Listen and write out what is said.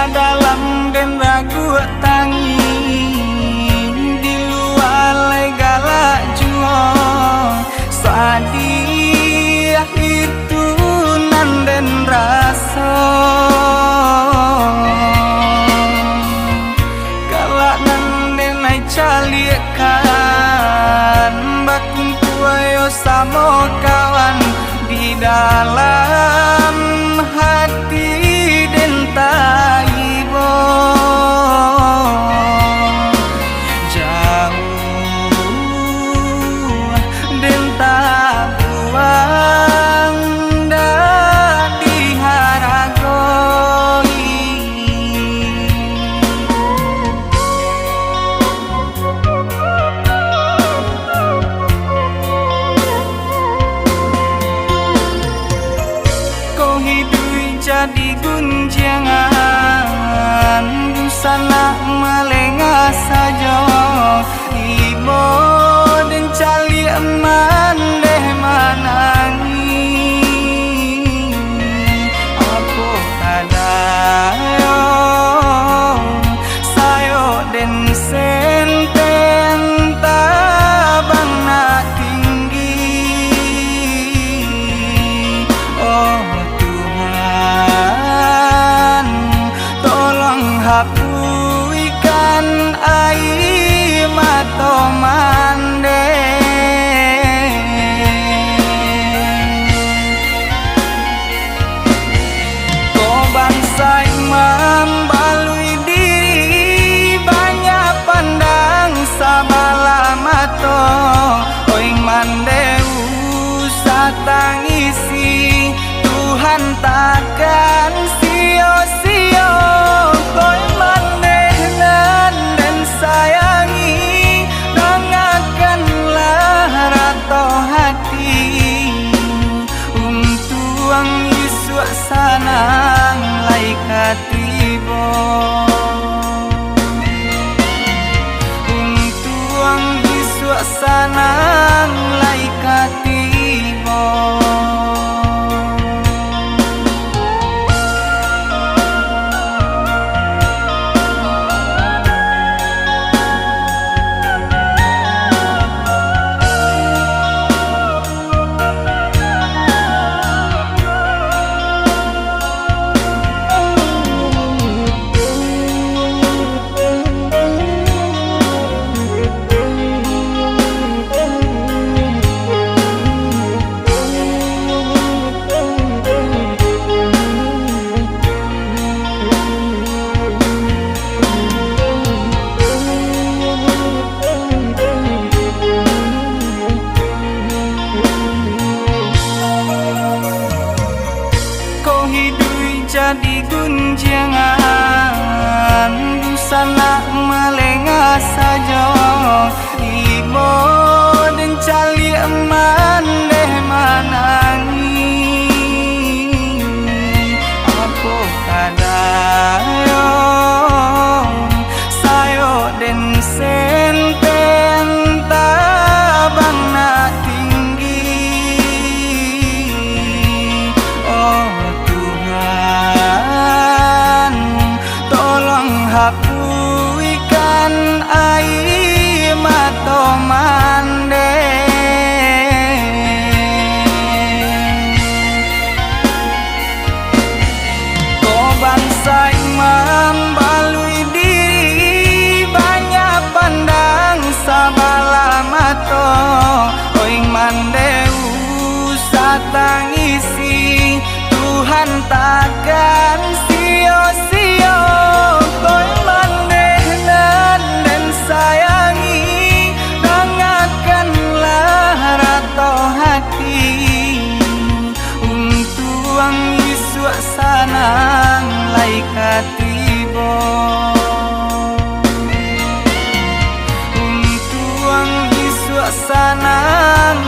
dalam dan ragu tangi di luar legala juo sadia itu nan dan rasa galak nan dan ai calikan bakung kuayo samo kawan di dalam hati dan taibo jauh dan tak buang dah diharagoi kau hidup jadi gunjangan busana melengah saja ibo dan cali eman deh manangi apa kadayo sayo dan senten tabang na tinggi oh hapuikan air mata mande kau bangsa imam balui diri banyak pandang sabala mata oi mandeu satangisi Tuhan takkan sia-sia koi manehnan dan sayangi dengarkanlah rato hati tuang Yesus sanang laikat tibo tuang Yesus sanang laikat tibo jadi gunjangan busana melengah saja ibo dan cali eman deh manangi apa kadayo sayo dan senten tabang na tinggi oh hapuikan air mata mande kau bangsa imam balui diri banyak pandang sabala mata oi mandeu satangisi Tuhan takkan sia-sia koi manehnan dan sayangi dengarkanlah rato hati tuang Yesus sanang laikat tibo tuang Yesus sanang